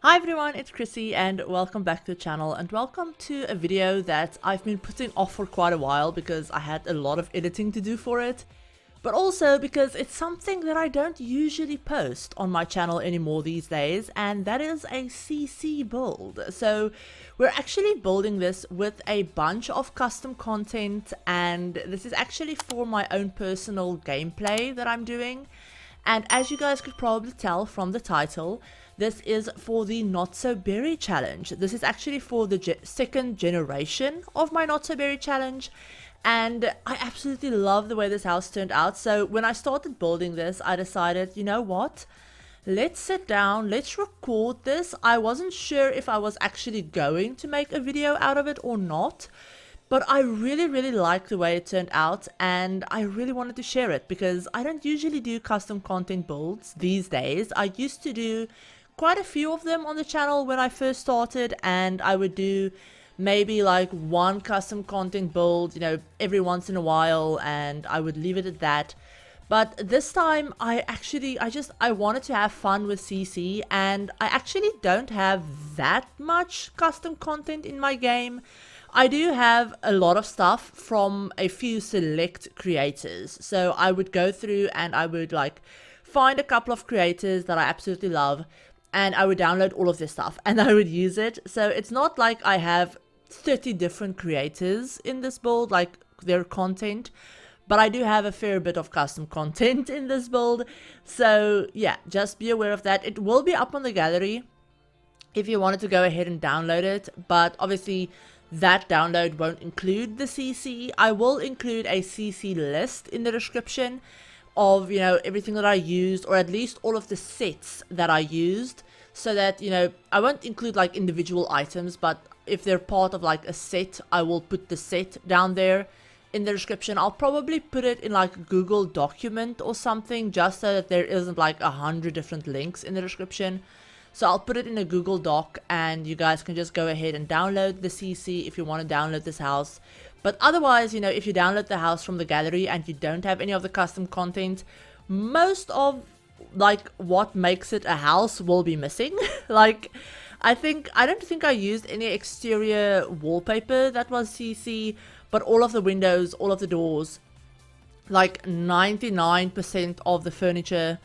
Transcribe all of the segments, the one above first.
Hi everyone, it's Chrissie and welcome back to the channel, and welcome to a video that I've been putting off for quite a while because I had a lot of editing to do for it, but also because it's something that I don't usually post on my channel anymore these days, and that is a CC build. So we're actually building this with a bunch of custom content, and this is actually for my own personal gameplay that I'm doing. And as you guys could probably tell from the title, this is for the Not So Berry challenge. This is actually for the second generation of my Not So Berry challenge, and I absolutely love the way this house turned out. So when I started building this, I decided, you know what? Let's sit down, let's record this. I wasn't sure if I was actually going to make a video out of it or not, but I really like the way it turned out, and I really wanted to share it because I don't usually do custom content builds these days. I used to do quite a few of them on the channel when I first started, and I would do maybe like one custom content build, you know, every once in a while, and I would leave it at that. But this time I wanted to have fun with CC, and I actually don't have that much custom content in my game. I do have a lot of stuff from a few select creators, so I would go through and I would like find a couple of creators that I absolutely love, and I would download all of this stuff and I would use it. So it's not like I have 30 different creators in this build, like their content, but I do have a fair bit of custom content in this build. So yeah, just be aware of that. It will be up on the gallery if you wanted to go ahead and download it, but obviously that download won't include the CC. I will include a CC list in the description of, you know, everything that I used, or at least all of the sets that I used, so that, you know, I won't include like individual items, but if they're part of like a set, I will put the set down there in the description. I'll probably put it in like a Google document or something, just so that there isn't like 100 different links in the description. So I'll put it in a Google Doc, and you guys can just go ahead and download the CC if you want to download this house. But otherwise, you know, if you download the house from the gallery and you don't have any of the custom content, most of like what makes it a house will be missing. Like, I don't think I used any exterior wallpaper that was CC, but all of the windows, all of the doors, like 99% of the furniture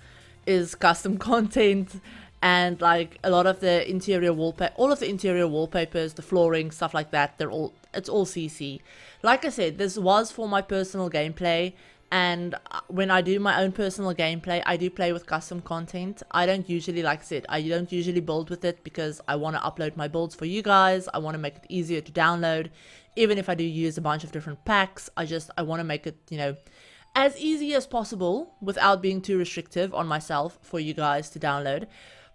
is custom content. And like a lot of the interior wallpaper, all of the interior wallpapers, the flooring, stuff like that, it's all CC. Like I said, this was for my personal gameplay, and when I do my own personal gameplay, I do play with custom content. I don't usually, like I said, I don't usually build with it because I want to upload my builds for you guys. I want to make it easier to download. Even if I do use a bunch of different packs, I want to make it, you know, as easy as possible without being too restrictive on myself for you guys to download.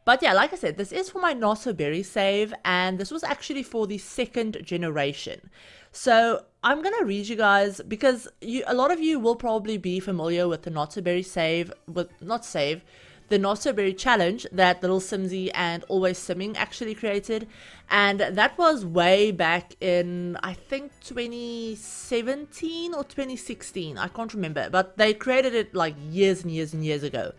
But yeah, like I said, this is for my Not So Berry save, and this was actually for the second generation. So I'm gonna read you guys, because a lot of you will probably be familiar with the Not So Berry the Not So Berry challenge that Little Simsy and Always Simming actually created, and that was way back in, I think, 2017 or 2016. I can't remember, but they created it like years and years ago.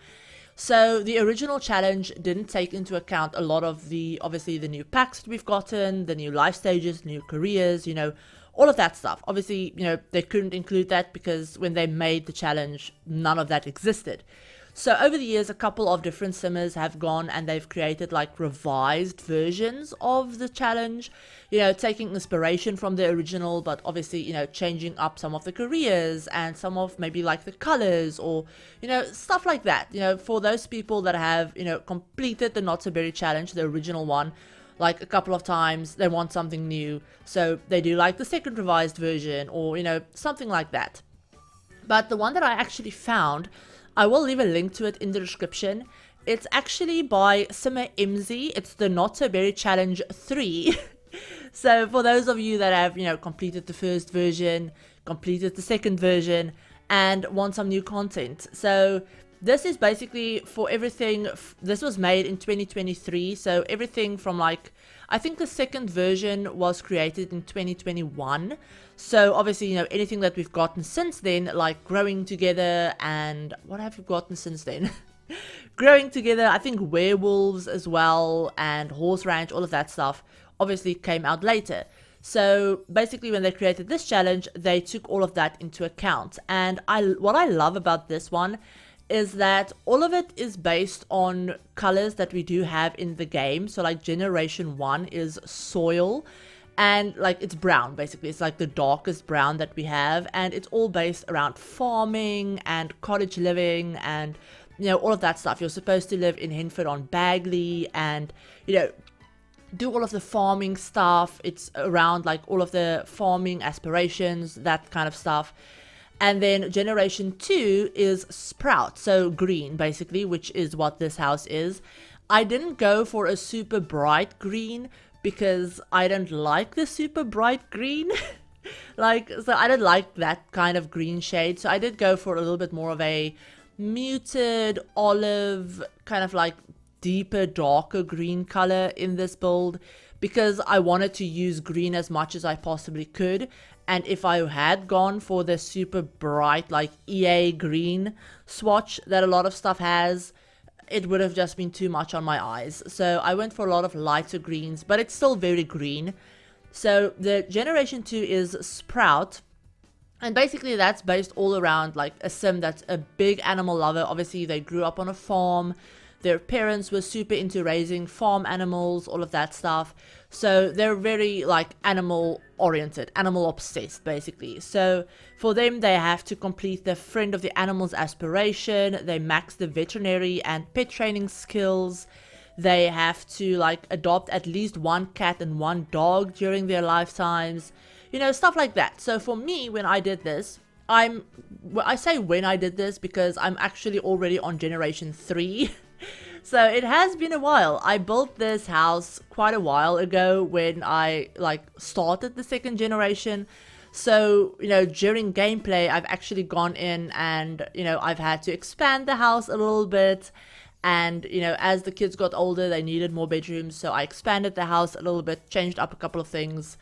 So the original challenge didn't take into account a lot of obviously the new packs that we've gotten, the new life stages, new careers, you know, all of that stuff. Obviously, you know, they couldn't include that because when they made the challenge, none of that existed. So over the years, a couple of different simmers have gone and they've created like revised versions of the challenge, you know, taking inspiration from the original, but obviously, you know, changing up some of the careers and some of maybe like the colors, or, you know, stuff like that. You know, for those people that have, you know, completed the Not So Berry challenge, the original one, like a couple of times, they want something new, so they do like the second revised version, or, you know, something like that. But the one that I actually found, I will leave a link to it in the description. It's actually by Simmer MZ. It's the Not So Berry Challenge 3. So for those of you that have, you know, completed the first version, completed the second version, and want some new content. So this is basically for everything. This was made in 2023. So everything from like, I think the second version was created in 2021. So obviously, you know, anything that we've gotten since then, like Growing Together, and what have we gotten since then? growing together. I think werewolves as well and horse ranch, all of that stuff obviously came out later. So basically when they created this challenge, they took all of that into account. And what I love about this one is that all of it is based on colors that we do have in the game. So like generation 1 is soil, and like it's brown, basically. It's like the darkest brown that we have, and it's all based around farming and cottage living and, you know, all of that stuff. You're supposed to live in Henford on Bagley and, you know, do all of the farming stuff. It's around like all of the farming aspirations, that kind of stuff. And then generation 2 is sprout, so green basically, which is what this house is. I didn't go for a super bright green because I don't like the super bright green. So I don't like that kind of green shade. So I did go for a little bit more of a muted olive, kind of like deeper, darker green color in this build, because I wanted to use green as much as I possibly could. And if I had gone for the super bright, like EA green swatch that a lot of stuff has, it would have just been too much on my eyes. So I went for a lot of lighter greens, but it's still very green. So the generation 2 is sprout. And basically that's based all around like a sim that's a big animal lover. Obviously they grew up on a farm. Their parents were super into raising farm animals, all of that stuff. So they're very like animal oriented, animal obsessed basically. So for them, they have to complete the friend of the animals aspiration. They max the veterinary and pet training skills. They have to like adopt at least one cat and one dog during their lifetimes, you know, stuff like that. So for me, when I did this, I say when I did this because I'm actually already on generation 3. So it has been a while. I built this house quite a while ago when I like started the second generation. So, you know, during gameplay, I've actually gone in and, you know, I've had to expand the house a little bit. And, you know, as the kids got older, they needed more bedrooms. So I expanded the house a little bit, changed up a couple of things.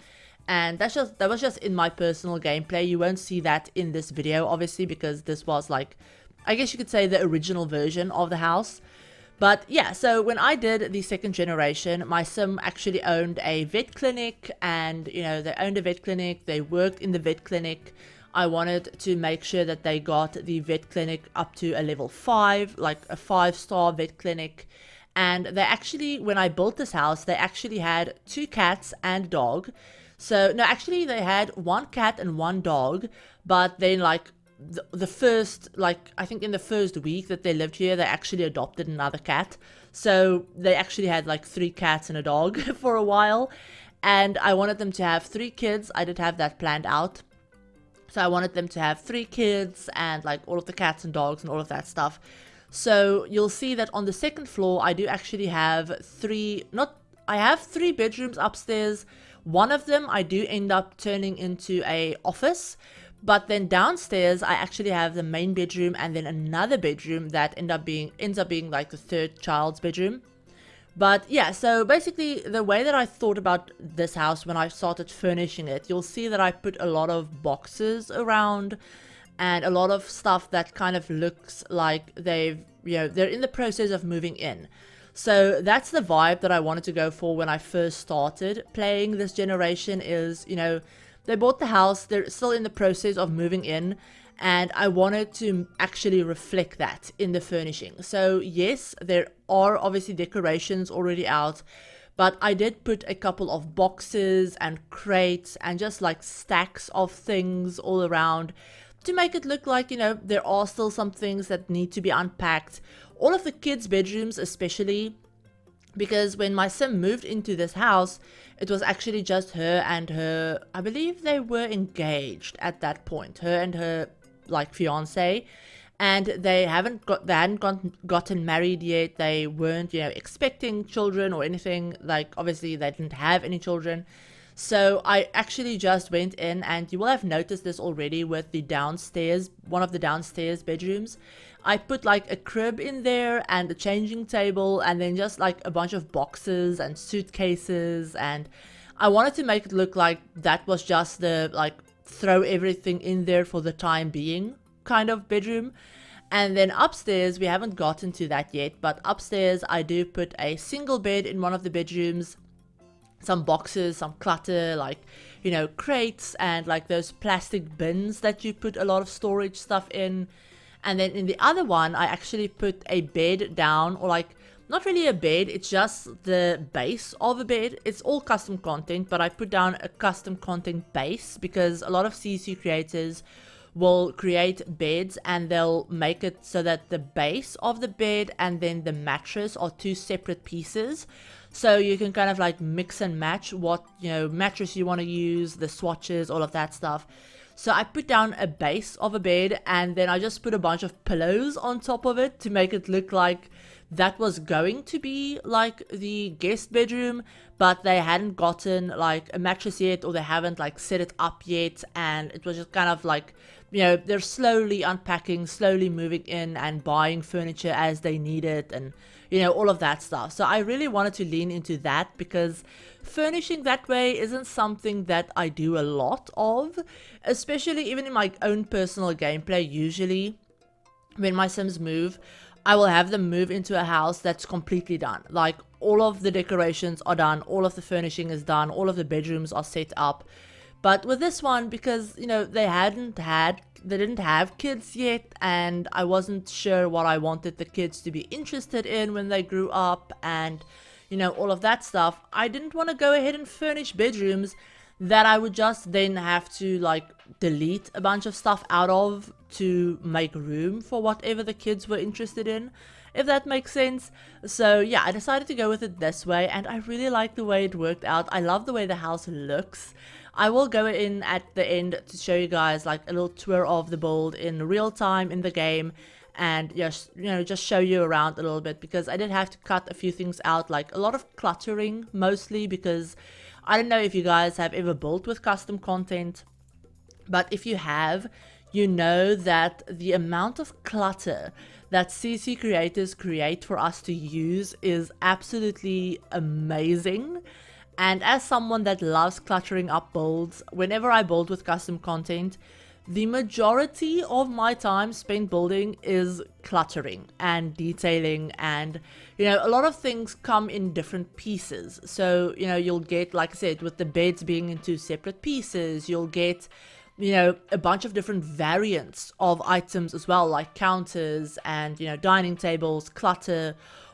And that was just in my personal gameplay. You won't see that in this video, obviously, because this was like, I guess you could say the original version of the house. But yeah, so when I did the second generation, my sim actually owned a vet clinic, and, you know, they owned a vet clinic, they worked in the vet clinic. I wanted to make sure that they got the vet clinic up to a level 5, like a 5-star vet clinic. And they actually, when I built this house, they actually had 2 cats and a dog. So, no, actually they had 1 cat and 1 dog, but then like, the first, like, I think in the first week that they lived here, they actually adopted another cat. So they actually had like 3 cats and a dog for a while. And I wanted them to have 3 kids. I did have that planned out. So I wanted them to have 3 kids and like all of the cats and dogs and all of that stuff. So you'll see that on the second floor, I do actually have I have 3 bedrooms upstairs. One of them I do end up turning into a office. But then downstairs, I actually have the main bedroom and then another bedroom that ends up being like the 3rd child's bedroom. But yeah, so basically the way that I thought about this house when I started furnishing it, you'll see that I put a lot of boxes around and a lot of stuff that kind of looks like they're in the process of moving in. So that's the vibe that I wanted to go for when I first started playing this generation is, you know, they bought the house, they're still in the process of moving in, and I wanted to actually reflect that in the furnishing. So yes, there are obviously decorations already out, but I did put a couple of boxes and crates and just like stacks of things all around to make it look like, you know, there are still some things that need to be unpacked. All of the kids' bedrooms especially, because when my sim moved into this house, it was actually just her and her, I believe they were engaged at that point, her and her like fiance, and they hadn't gotten married yet. They weren't, you know, expecting children or anything. Like obviously they didn't have any children. So I actually just went in, and you will have noticed this already with the downstairs, one of the downstairs bedrooms. I put like a crib in there and a changing table, and then just like a bunch of boxes and suitcases, and I wanted to make it look like that was just the like throw everything in there for the time being kind of bedroom. And then upstairs, we haven't gotten to that yet, but upstairs I do put a single bed in one of the bedrooms, some boxes, some clutter, like, you know, crates and like those plastic bins that you put a lot of storage stuff in. And then in the other one, I actually put a bed down, or like, not really a bed, it's just the base of a bed. It's all custom content, but I put down a custom content base because a lot of CC creators will create beds and they'll make it so that the base of the bed and then the mattress are two separate pieces. So you can kind of like mix and match what, you know, mattress you want to use, the swatches, all of that stuff. So I put down a base of a bed and then I just put a bunch of pillows on top of it to make it look like that was going to be like the guest bedroom, but they hadn't gotten like a mattress yet, or they haven't like set it up yet, and it was just kind of like, you know, they're slowly unpacking, slowly moving in and buying furniture as they need it, and you know, all of that stuff. So I really wanted to lean into that because furnishing that way isn't something that I do a lot of, especially even in my own personal gameplay. Usually when my Sims move, I will have them move into a house that's completely done. Like all of the decorations are done, all of the furnishing is done, all of the bedrooms are set up. But with this one, because, you know, they didn't have kids yet, and I wasn't sure what I wanted the kids to be interested in when they grew up, and, you know, all of that stuff, I didn't want to go ahead and furnish bedrooms that I would just then have to like delete a bunch of stuff out of to make room for whatever the kids were interested in, if that makes sense. So yeah, I decided to go with it this way, and I really like the way it worked out. I love the way the house looks. I will go in at the end to show you guys like a little tour of the build in real time in the game, and just, you know, just show you around a little bit, because I did have to cut a few things out, like a lot of cluttering mostly, because I don't know if you guys have ever built with custom content, but if you have, you know that the amount of clutter that CC creators create for us to use is absolutely amazing. And as someone that loves cluttering up builds, whenever I build with custom content, the majority of my time spent building is cluttering and detailing, and, you know, a lot of things come in different pieces. So, you know, you'll get, like I said, with the beds being in two separate pieces, you'll get, you know, a bunch of different variants of items as well, like counters and, you know, dining tables, clutter,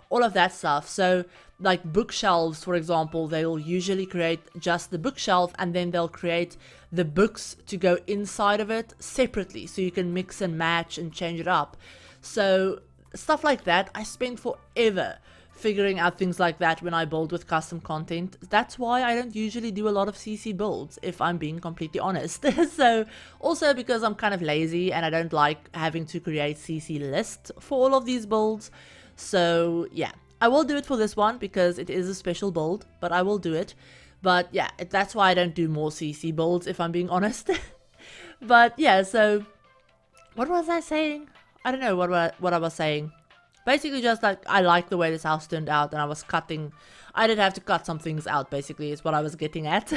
all of that stuff. So like bookshelves, for example, they'll usually create just the bookshelf, and then they'll create the books to go inside of it separately, so you can mix and match and change it up. So stuff like that, I spend forever figuring out things like that when I build with custom content. That's why I don't usually do a lot of CC builds, if I'm being completely honest. So also because I'm kind of lazy and I don't like having to create CC lists for all of these builds. So yeah, I will do it for this one because it is a special build, but I will do it. But yeah, that's why I don't do more CC builds, if I'm being honest. But yeah, so what was I saying? I don't know what I was saying. Basically just like, I like the way this house turned out, and I did have to cut some things out, basically, is what I was getting at.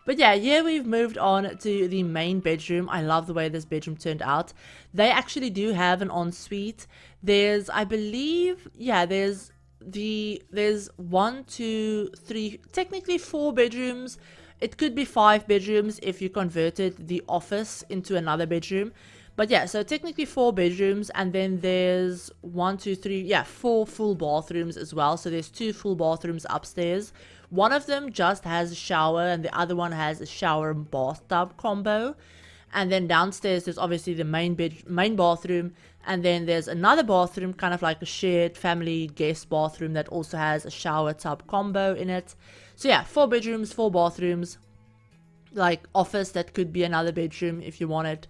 But yeah, here we've moved on to the main bedroom. I love the way this bedroom turned out. They actually do have an ensuite. There's, I believe, yeah, there's 1, 2, 3, technically 4 bedrooms. It could be 5 bedrooms if you converted the office into another bedroom. But yeah, so technically 4 bedrooms, and then there's 1, 2, 3, yeah, 4 full bathrooms as well. So there's 2 full bathrooms upstairs. One of them just has a shower, and the other one has a shower and bathtub combo. And then downstairs there's obviously the main bathroom, and then there's another bathroom, kind of like a shared family guest bathroom, that also has a shower tub combo in it. So yeah, 4 bedrooms, 4 bathrooms, like office that could be another bedroom if you want it.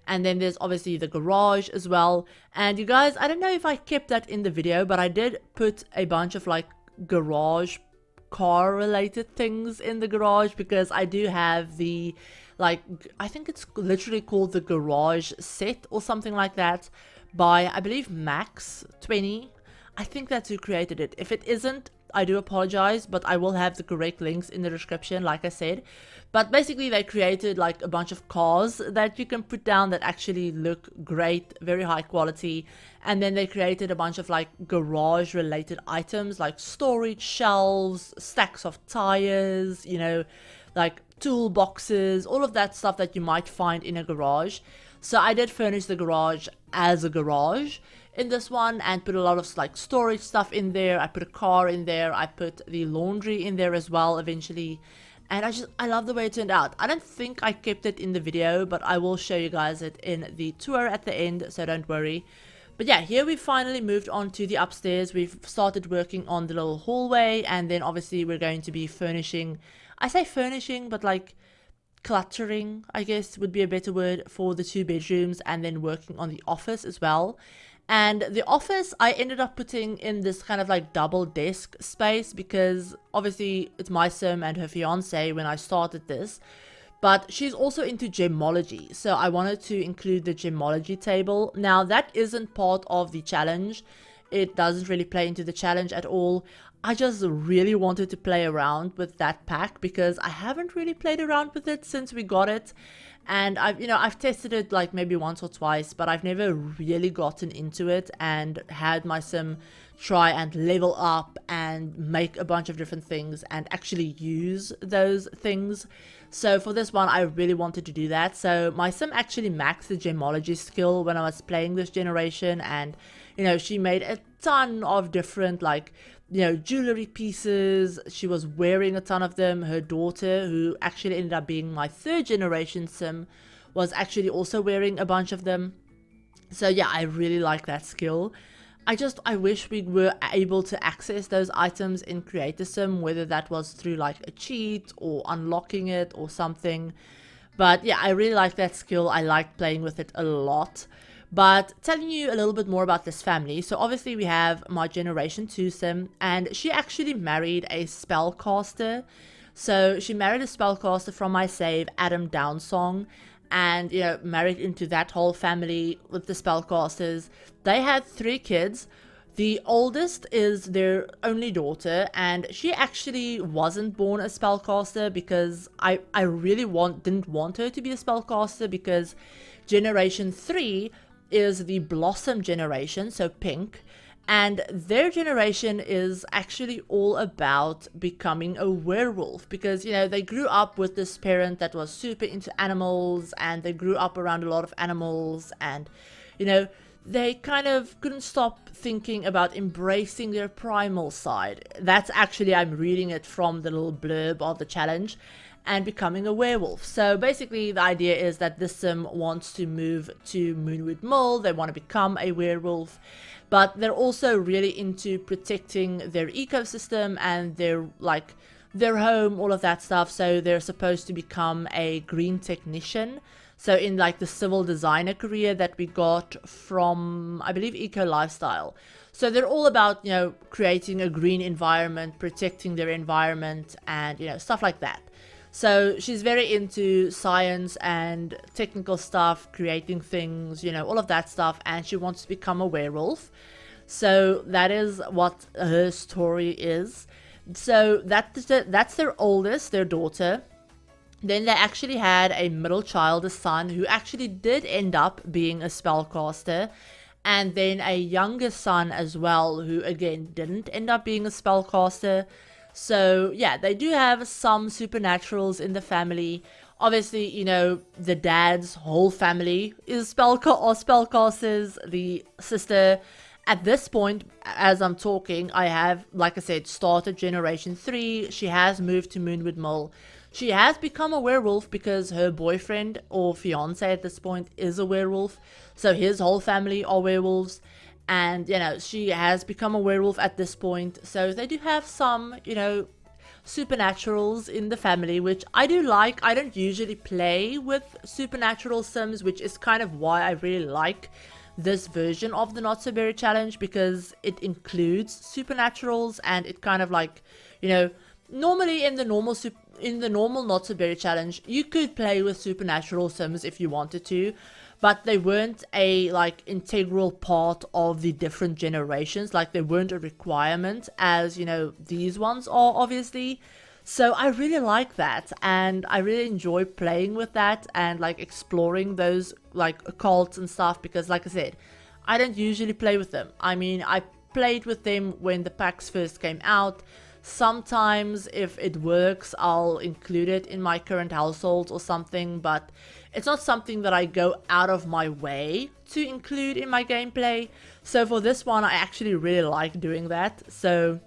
And then there's obviously the garage as well. And you guys, I don't know if I kept that in the video, but I did put a bunch of like garage car related things in the garage, because I do have the, like, I think it's literally called the garage set or something like that, by I believe Max 20. I think that's who created it. If it isn't, I do apologize, but I will have the correct links in the description, like I said. But basically they created like a bunch of cars that you can put down that actually look great, very high quality. And then they created a bunch of like garage related items like storage shelves, stacks of tires, you know, like toolboxes, all of that stuff that you might find in a garage. So I did furnish the garage as a garage in this one and put a lot of like storage stuff in there. I put a car in there. I put the laundry in there as well eventually. And I love the way it turned out. I don't think I kept it in the video, but I will show you guys it in the tour at the end, so don't worry. But yeah, here we finally moved on to the upstairs. We've started working on the little hallway, and then obviously we're going to be furnishing. I say furnishing, but like cluttering, I guess would be a better word, for the 2 bedrooms, and then working on the office as well. And the office I ended up putting in this kind of like double desk space because obviously it's my sim and her fiance when I started this, but she's also into gemology, so I wanted to include the gemology table. Now that isn't part of the challenge, it doesn't really play into the challenge at all. I just really wanted to play around with that pack because I haven't really played around with it since we got it. And I've tested it like maybe once or twice, but I've never really gotten into it and had my sim try and level up and make a bunch of different things and actually use those things. So for this one, I really wanted to do that. So my sim actually maxed the gemology skill when I was playing this generation, and she made a ton of different like jewelry pieces. She was wearing a ton of them. Her daughter, who actually ended up being my 3rd generation sim, was actually also wearing a bunch of them. So yeah, I really like that skill. I wish we were able to access those items in Creator Sim, whether that was through like a cheat or unlocking it or something. But yeah, I really like that skill. I like playing with it a lot. But telling you a little bit more about this family. So obviously we have my generation 2 sim, and she actually married a spellcaster. So she married a spellcaster from my save, Adam Downsong, and married into that whole family with the spellcasters. They had 3 kids. The oldest is their only daughter, and she actually wasn't born a spellcaster because I really didn't want her to be a spellcaster, because generation 3 is the Blossom generation, so pink, and their generation is actually all about becoming a werewolf, because they grew up with this parent that was super into animals, and they grew up around a lot of animals, and they kind of couldn't stop thinking about embracing their primal side. That's actually, I'm reading it from the little blurb of the challenge, and becoming a werewolf. So basically the idea is that this sim wants to move to Moonwood Mall. They want to become a werewolf, but they're also really into protecting their ecosystem and their home, all of that stuff. So they're supposed to become a green technician. So in like the civil designer career that we got from, I believe, Eco Lifestyle. So they're all about, creating a green environment, protecting their environment, and, stuff like that. So she's very into science and technical stuff, creating things, all of that stuff, and she wants to become a werewolf. So that is what her story is. So that's their oldest, their daughter. Then they actually had a middle child, a son, who actually did end up being a spellcaster. And then a younger son as well, who again didn't end up being a spellcaster. So yeah, they do have some supernaturals in the family. Obviously, the dad's whole family is spellcasters. The sister, at this point, as I'm talking, I have, like I said, started generation 3. She has moved to Moonwood Mall. She has become a werewolf because her boyfriend or fiance at this point is a werewolf. So his whole family are werewolves. And, she has become a werewolf at this point. So they do have some, supernaturals in the family, which I do like. I don't usually play with supernatural sims, which is kind of why I really like this version of the Not So Berry challenge, because it includes supernaturals, and it kind of like, normally in the normal in the normal Not So Berry challenge, you could play with supernatural sims if you wanted to, but they weren't a like integral part of the different generations. Like they weren't a requirement as, you know, these ones are obviously. So I really like that, and I really enjoy playing with that and like exploring those like occults and stuff, because like I said, I don't usually play with them. I mean, I played with them when the packs first came out. Sometimes if it works, I'll include it in my current household or something, but it's not something that I go out of my way to include in my gameplay. So for this one, I actually really like doing that. So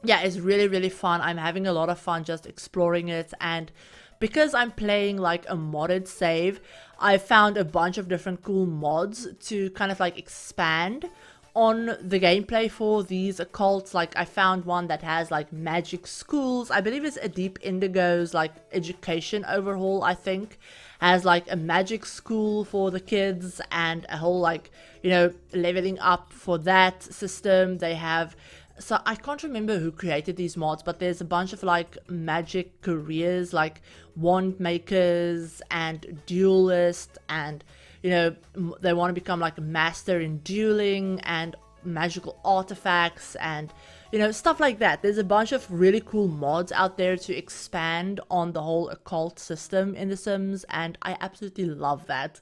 yeah, it's really, really fun. I'm having a lot of fun just exploring it, and because I'm playing like a modded save, I found a bunch of different cool mods to kind of like expand on the gameplay for these occults. Like I found one that has like magic schools. I believe it's a Deep Indigo's like education overhaul, I think. Has like a magic school for the kids and a whole like, you know, leveling up for that system. They have, so I can't remember who created these mods, but there's a bunch of like magic careers like wand makers and duelist, and you know, they want to become like a master in dueling and magical artifacts and, you know, stuff like that. There's a bunch of really cool mods out there to expand on the whole occult system in The Sims, and I absolutely love that.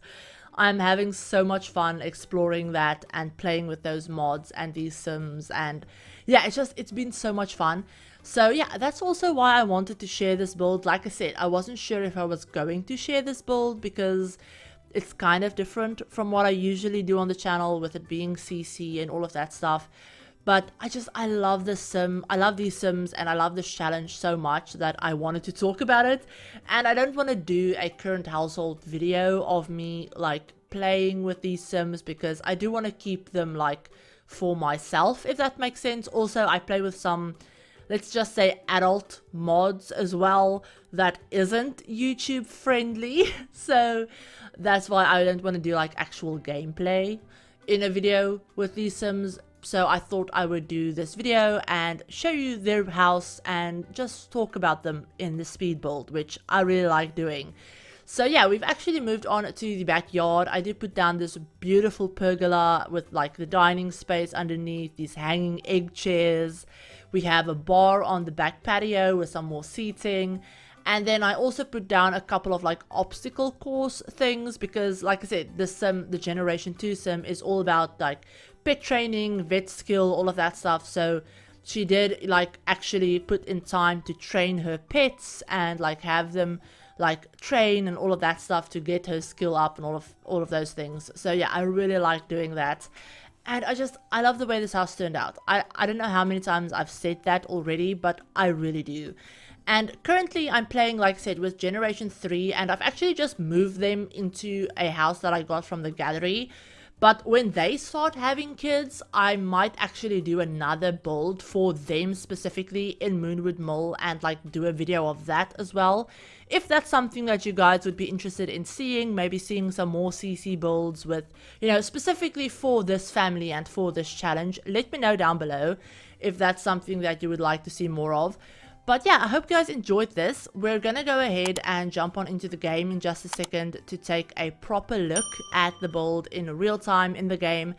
I'm having so much fun exploring that and playing with those mods and these Sims, and yeah, it's been so much fun. So yeah, that's also why I wanted to share this build. Like I said, I wasn't sure if I was going to share this build because it's kind of different from what I usually do on the channel, with it being CC and all of that stuff. But I love this sim, I love these sims, and I love this challenge so much that I wanted to talk about it. And I don't want to do a current household video of me like playing with these sims, because I do want to keep them like for myself, if that makes sense. Also, I play with some, let's just say, adult mods as well that isn't YouTube friendly. So that's why I don't want to do like actual gameplay in a video with these sims. So I thought I would do this video and show you their house and just talk about them in the speed build, which I really like doing. So yeah, we've actually moved on to the backyard. I did put down this beautiful pergola with like the dining space underneath, these hanging egg chairs. We have a bar on the back patio with some more seating. And then I also put down a couple of like obstacle course things, because like I said, this sim, the Generation 2 sim, is all about like pet training, vet skill, all of that stuff. So she did like actually put in time to train her pets and like have them like train and all of that stuff to get her skill up and all of those things. So yeah, I really like doing that. And I love the way this house turned out. I don't know how many times I've said that already, but I really do. And currently I'm playing, like I said, with Generation 3, and I've actually just moved them into a house that I got from the gallery. But when they start having kids, I might actually do another build for them specifically in Moonwood Mill and like do a video of that as well. If that's something that you guys would be interested in seeing, maybe seeing some more CC builds with, you know, specifically for this family and for this challenge, let me know down below if that's something that you would like to see more of. But yeah, I hope you guys enjoyed this. We're gonna go ahead and jump on into the game in just a second to take a proper look at the build in real time in the game.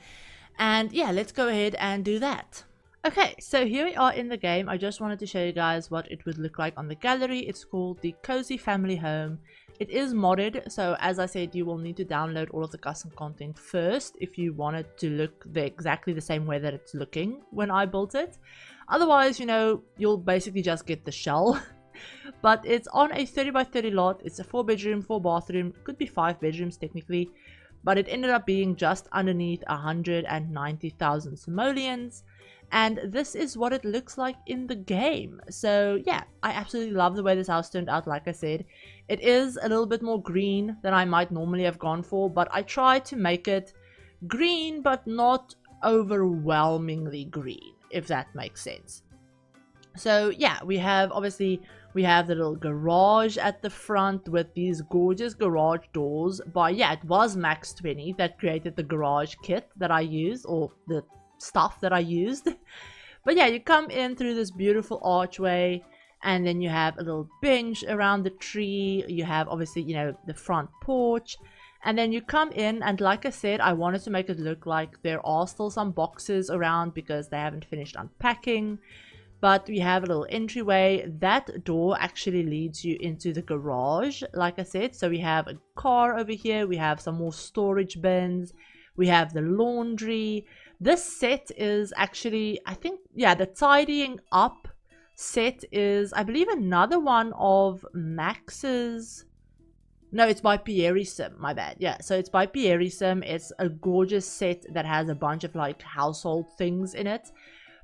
And yeah, let's go ahead and do that. Okay, so here we are in the game. I just wanted to show you guys what it would look like on the gallery. It's called the Cozy Family Home. It is modded, so as I said, you will need to download all of the custom content first if you want it to look exactly the same way that it's looking when I built it. Otherwise, you know, you'll basically just get the shell. But it's on a 30 by 30 lot. It's a 4-bedroom, 4-bathroom, could be 5 bedrooms technically. But it ended up being just underneath 190,000 simoleons. And this is what it looks like in the game. So yeah, I absolutely love the way this house turned out. Like I said, it is a little bit more green than I might normally have gone for, but I tried to make it green but not overwhelmingly green, if that makes sense. So yeah, we have the little garage at the front with these gorgeous garage doors. But yeah, it was Max 20 that created the garage kit that I used, or the stuff that I used. But yeah, you come in through this beautiful archway, And then you have a little bench around the tree. You have obviously, you know, the front porch. And then you come in, and like I said, I wanted to make it look like there are still some boxes around because they haven't finished unpacking. But we have a little entryway. That door actually leads you into the garage, like I said. So we have a car over here. We have some more storage bins. We have the laundry. This set is actually, I think, yeah, the tidying up set is, I believe, another one of Max's. No, it's by Sim, my bad. Yeah, so it's by Sim. It's a gorgeous set that has a bunch of like household things in it.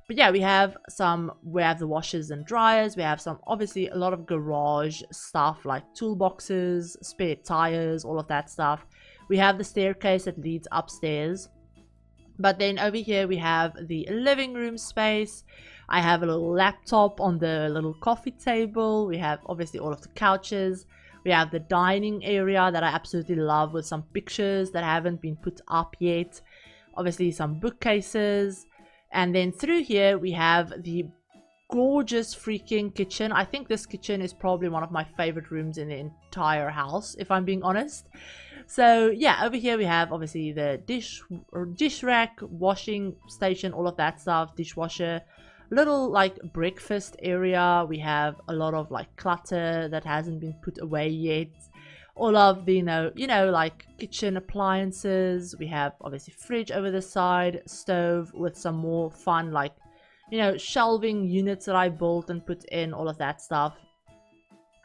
But yeah, we have the washers and dryers. We have some, obviously, a lot of garage stuff like toolboxes, spare tires, all of that stuff. We have the staircase that leads upstairs. But then over here we have the living room space. I have a little laptop on the little coffee table. We have obviously all of the couches. We have the dining area that I absolutely love with some pictures that haven't been put up yet. Obviously some bookcases. And then through here we have the gorgeous freaking kitchen. I think this kitchen is probably one of my favorite rooms in the entire house, if I'm being honest. So yeah, over here we have obviously the dish rack, washing station, all of that stuff, dishwasher, little like breakfast area. We have a lot of like clutter that hasn't been put away yet. All of the you know like kitchen appliances. We have obviously fridge over the side, stove with some more fun like, you know, shelving units that I built and put in, all of that stuff.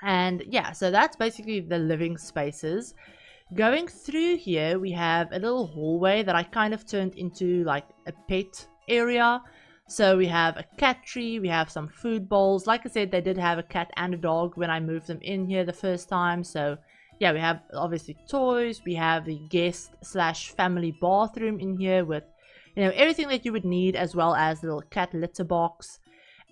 And yeah, so that's basically the living spaces. Going through here, we have a little hallway that I kind of turned into like a pet area. So we have a cat tree, we have some food bowls. Like I said, they did have a cat and a dog when I moved them in here the first time. So yeah, we have obviously toys. We have the guest / family bathroom in here with, you know, everything that you would need, as well as the little cat litter box.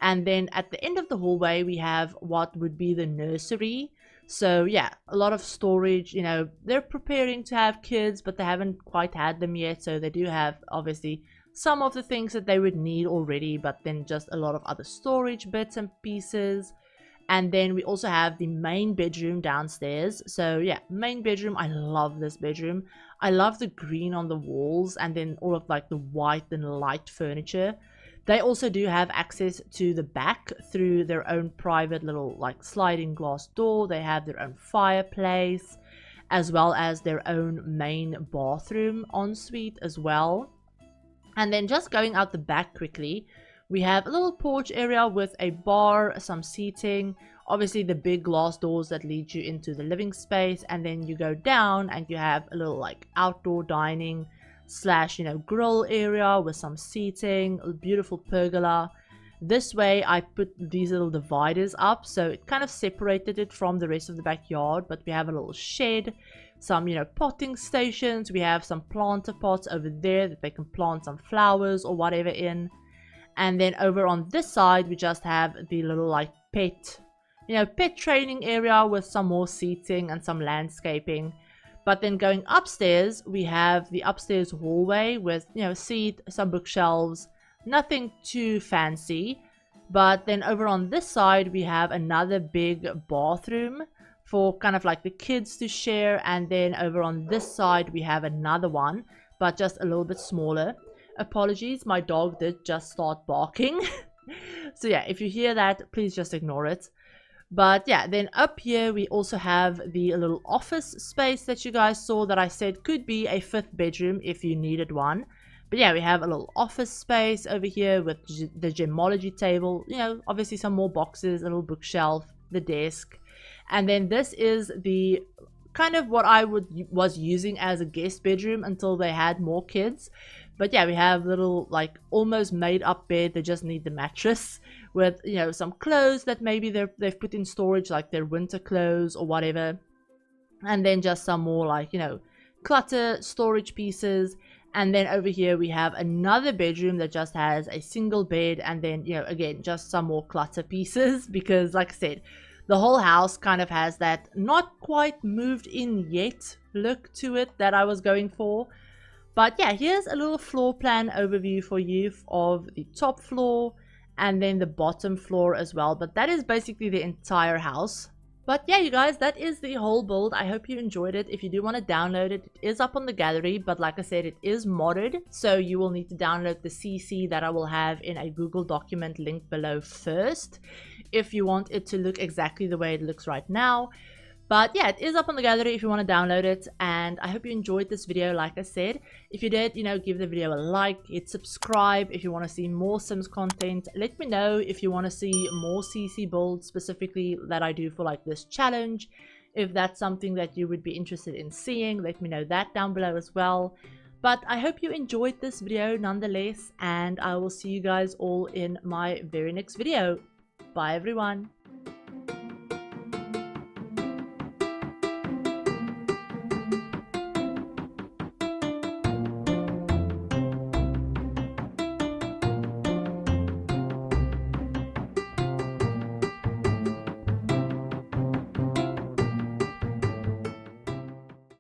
And then at the end of the hallway, we have what would be the nursery. So yeah, a lot of storage. You know, they're preparing to have kids, but they haven't quite had them yet. So they do have obviously some of the things that they would need already, but then just a lot of other storage bits and pieces. And then we also have the main bedroom downstairs. So yeah, main bedroom. I love this bedroom. I love the green on the walls, and then all of like the white and light furniture. They also do have access to the back through their own private little like sliding glass door. They have their own fireplace, as well as their own main bathroom ensuite as well. And then just going out the back quickly, we have a little porch area with a bar, some seating, obviously the big glass doors that lead you into the living space. And then you go down and you have a little like outdoor dining / you know, grill area with some seating, a beautiful pergola. This way I put these little dividers up, so it kind of separated it from the rest of the backyard. But we have a little shed, some, you know, potting stations. We have some planter pots over there that they can plant some flowers or whatever in. And then over on this side we just have the little like pet, you know, pet training area with some more seating and some landscaping. But then going upstairs, we have the upstairs hallway with, you know, seat, some bookshelves, nothing too fancy. But then over on this side we have another big bathroom for kind of like the kids to share. And then over on this side we have another one, but just a little bit smaller. Apologies, my dog did just start barking. So yeah, if you hear that, please just ignore it. But yeah, then up here we also have the little office space that you guys saw that I said could be a 5th bedroom if you needed one. But yeah, we have a little office space over here with the gemology table, you know, obviously some more boxes, a little bookshelf, the desk. And then this is the kind of what I was using as a guest bedroom until they had more kids. But yeah, we have little like almost made up bed. They just need the mattress with, you know, some clothes that maybe they've put in storage, like their winter clothes or whatever. And then just some more like, you know, clutter storage pieces. And then over here we have another bedroom that just has a single bed, and then, you know, again, just some more clutter pieces, because like I said, the whole house kind of has that not quite moved in yet look to it that I was going for. But yeah, here's a little floor plan overview for you of the top floor. and then the bottom floor as well. But that is basically the entire house. But yeah, you guys, that is the whole build. I hope you enjoyed it. If you do want to download it, it is up on the gallery, but like I said, it is modded, so you will need to download the CC that I will have in a Google document link below first, if you want it to look exactly the way it looks right now. But yeah, it is up on the gallery if you want to download it, and I hope you enjoyed this video. Like I said, if you did, give the video a like, hit subscribe if you want to see more Sims content. Let me know if you want to see more CC builds specifically that I do for like this challenge. If that's something that you would be interested in seeing, let me know that down below as well. But I hope you enjoyed this video nonetheless, and I will see you guys all in my very next video. Bye everyone.